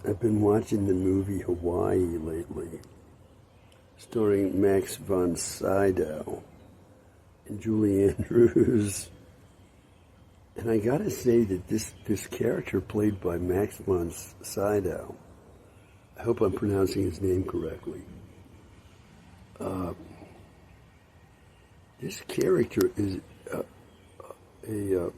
I've been watching the movie Hawaii lately, starring Max von Sydow and Julie Andrews. And I gotta say that this character played by Max von Sydow, I hope I'm pronouncing his name correctly. This character is a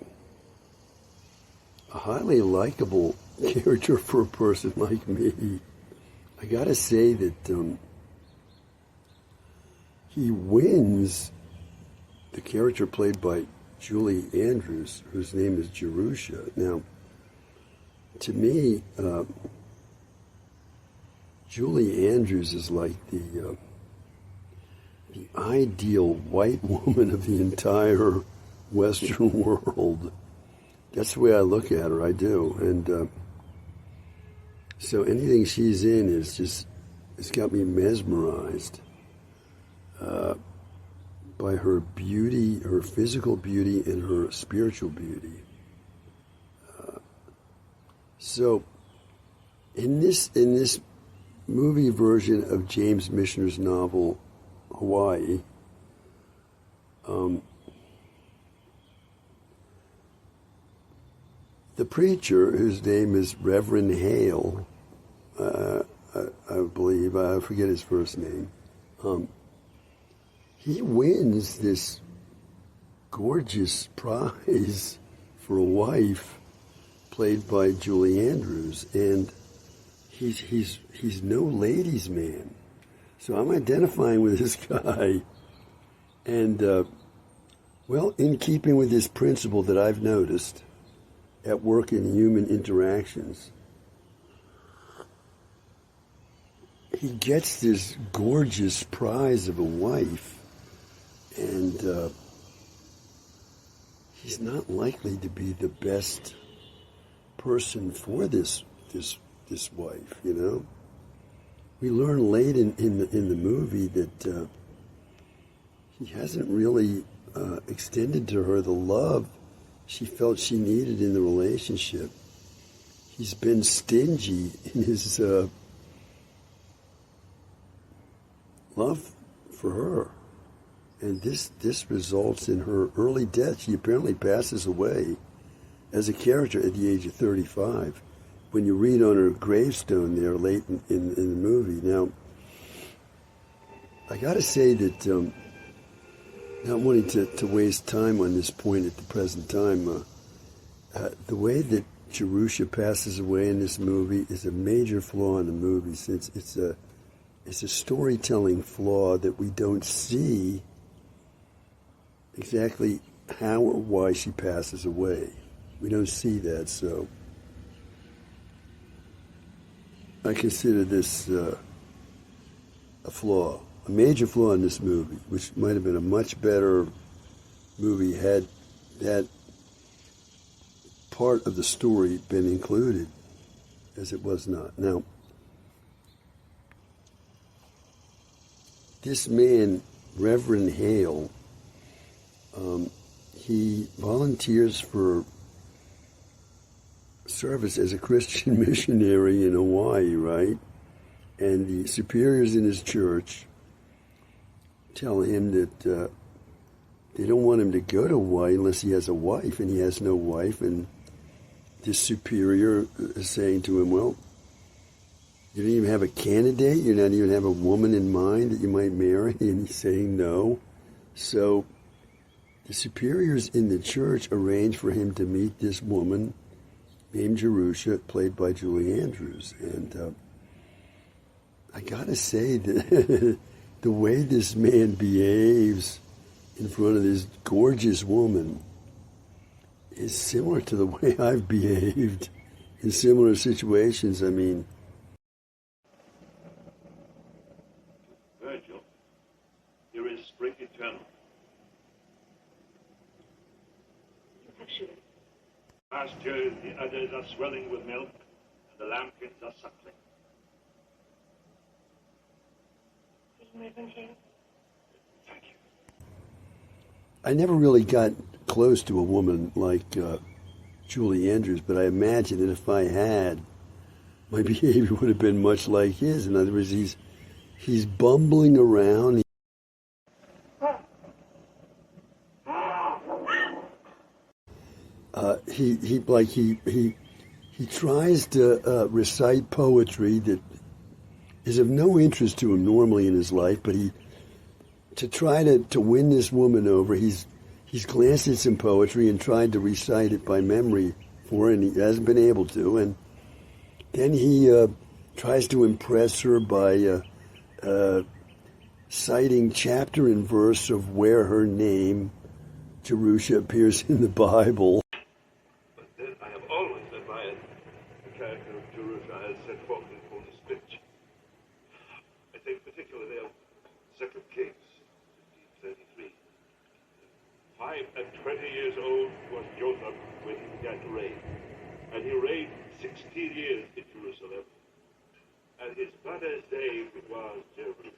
highly likable character for a person like me. I gotta say that he wins the character played by Julie Andrews, whose name is Jerusha. Now, to me, Julie Andrews is like the ideal white woman of the entire Western world. That's the way I look at her. I do, and so anything she's in it's got me mesmerized by her beauty, her physical beauty, and her spiritual beauty. So, in this movie version of James Michener's novel Hawaii, the preacher, whose name is Reverend Hale, I believe, I forget his first name, he wins this gorgeous prize for a wife played by Julie Andrews, and he's no ladies' man. So I'm identifying with this guy, and well, in keeping with this principle that I've noticed at work in human interactions, he gets this gorgeous prize of a wife, and he's not likely to be the best person for this wife. You know, we learn late in the movie that he hasn't really extended to her the love she felt she needed in the relationship. He's been stingy in his love for her. And this results in her early death. She apparently passes away as a character at the age of 35. When you read on her gravestone there late in the movie. Now, I got to say that, not wanting to waste time on this point at the present time, the way that Jerusha passes away in this movie is a major flaw in the movie, since it's a storytelling flaw that we don't see exactly how or why she passes away. We don't see that, so I consider this a flaw, a major flaw in this movie, which might have been a much better movie had that part of the story been included, as it was not. Now, this man, Reverend Hale, he volunteers for service as a Christian missionary in Hawaii, right? And the superiors in his church tell him that they don't want him to go to Hawaii unless he has a wife, and he has no wife. And this superior is saying to him, well, you don't even have a candidate? You don't even have a woman in mind that you might marry? And he's saying no. So the superiors in the church arrange for him to meet this woman named Jerusha, played by Julie Andrews. And I gotta say that the way this man behaves in front of this gorgeous woman is similar to the way I've behaved in similar situations. I mean, Virgil, here is spring eternal. Pasture, the udders are swelling with milk, and the lambkins are suckling. Reverend Hale. Thank you. I never really got close to a woman like Julie Andrews, but I imagine that if I had, my behavior would have been much like his. In other words, he's bumbling around. He tries to recite poetry that is of no interest to him normally in his life, but to try to win this woman over, he's glanced at some poetry and tried to recite it by memory for her, and he hasn't been able to. And then he tries to impress her by citing chapter and verse of where her name, Jerusha, appears in the Bible. But then I have always admired the character of Jerusha as set forth in Holy Scripture. I think particularly of 2 Kings 15:33. 5 years old was Jotham when he began to reign, and he reigned 16 years in Jerusalem, and his mother's name was Jerusha,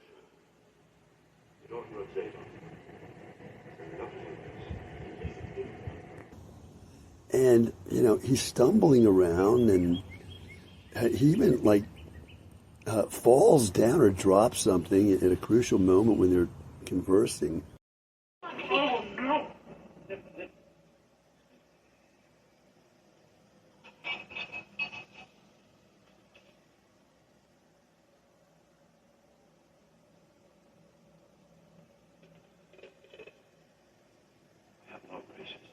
the daughter of Zadok. And, he's stumbling around, and he even, falls down or drops something at a crucial moment when they're conversing. Oh, no! I have no gracious.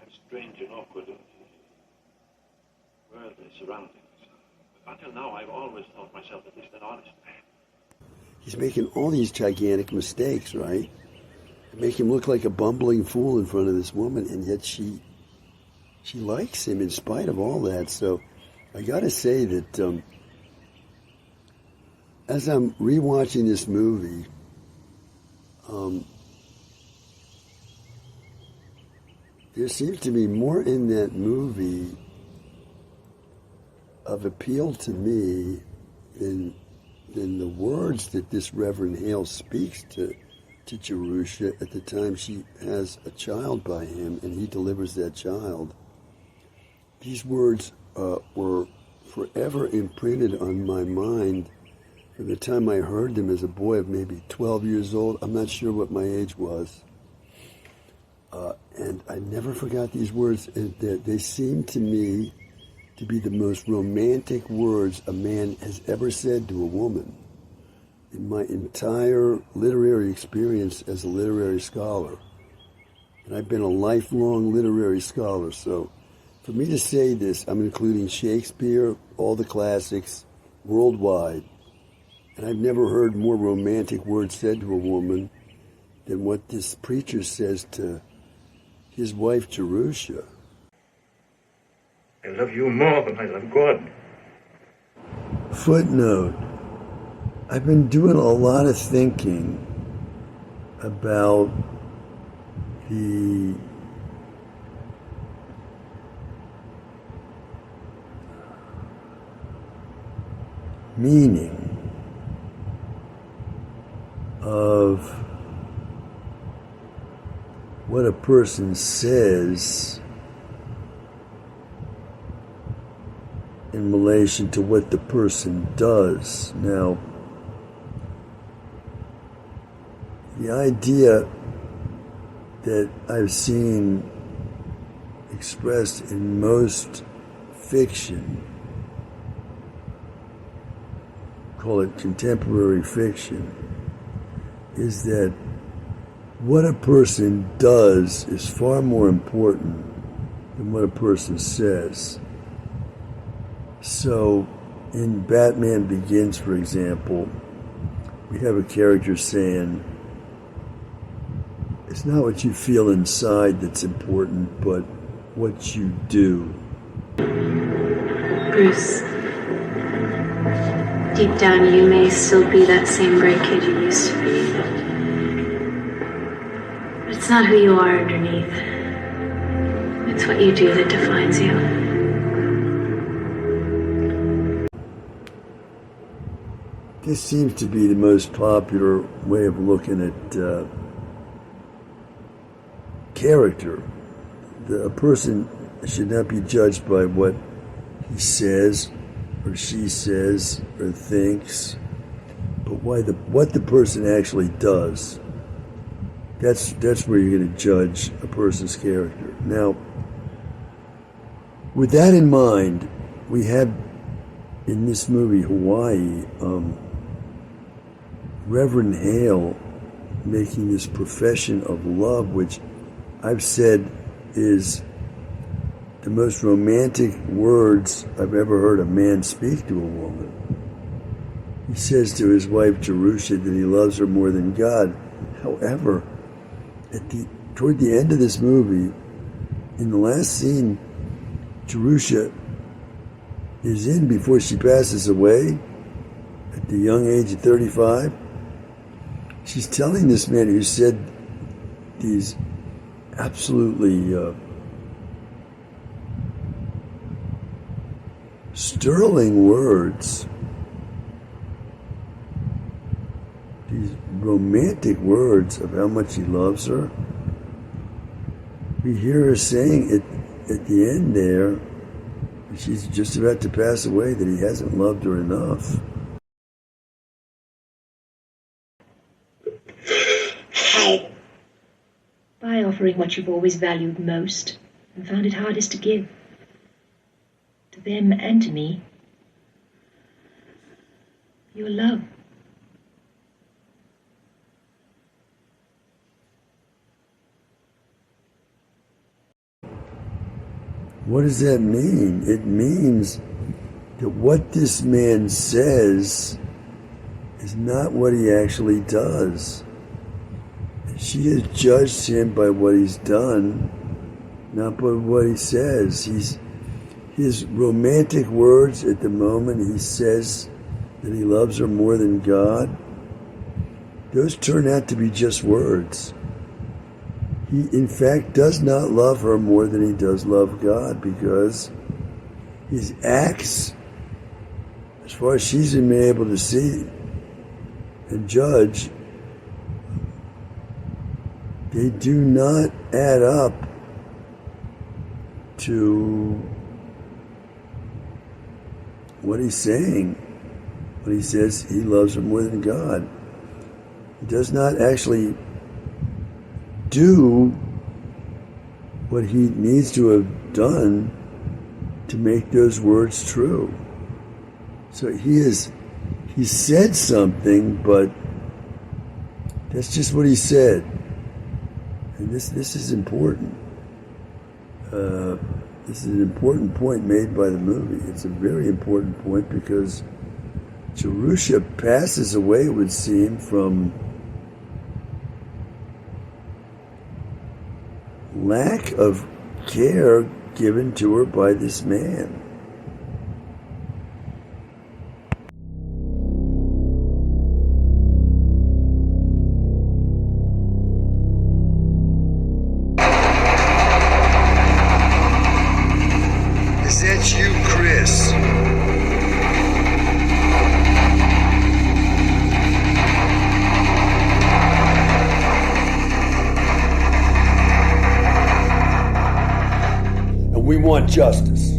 I'm strange and awkward in worldly surroundings. Until now, I've always thought myself at least an honest man. He's making all these gigantic mistakes, right? They make him look like a bumbling fool in front of this woman, and yet she likes him in spite of all that. So I got to say that as I'm rewatching this movie, there seems to be more in that movie of appeal to me than the words that this Reverend Hale speaks to Jerusha at the time she has a child by him and he delivers that child. These words were forever imprinted on my mind from the time I heard them as a boy of maybe 12 years old. I'm not sure what my age was. And I never forgot these words. They seem to me to be the most romantic words a man has ever said to a woman in my entire literary experience as a literary scholar. And I've been a lifelong literary scholar, so for me to say this, I'm including Shakespeare, all the classics, worldwide, and I've never heard more romantic words said to a woman than what this preacher says to his wife, Jerusha. I love you more than I love God. Footnote. I've been doing a lot of thinking about the meaning of what a person says in relation to what the person does. Now, the idea that I've seen expressed in most fiction, call it contemporary fiction, is that what a person does is far more important than what a person says. So, in Batman Begins, for example, we have a character saying, it's not what you feel inside that's important, but what you do. Bruce, deep down you may still be that same bright kid you used to be, but it's not who you are underneath. It's what you do that defines you. This seems to be the most popular way of looking at character. A person should not be judged by what he says or she says or thinks, but what the person actually does. That's where you're going to judge a person's character. Now, with that in mind, we have in this movie Hawaii, Reverend Hale making this profession of love, which I've said is the most romantic words I've ever heard a man speak to a woman. He says to his wife Jerusha that he loves her more than God. However, toward the end of this movie, in the last scene, Jerusha is in before she passes away at the young age of 35. She's telling this man who said these absolutely sterling words, these romantic words of how much he loves her. We hear her saying at the end there, she's just about to pass away, that he hasn't loved her enough. By offering what you've always valued most and found it hardest to give. To them and to me. Your love. What does that mean? It means that what this man says is not what he actually does. She has judged him by what he's done, not by what he says. His romantic words at the moment he says that he loves her more than God, those turn out to be just words. He, in fact, does not love her more than he does love God, because his acts, as far as she's been able to see and judge, they do not add up to what he's saying when he says he loves her more than God. He does not actually do what he needs to have done to make those words true. So he said something, but that's just what he said. And this is important. This is an important point made by the movie. It's a very important point because Jerusha passes away, it would seem, from lack of care given to her by this man. Is that you, Chris? And we want justice.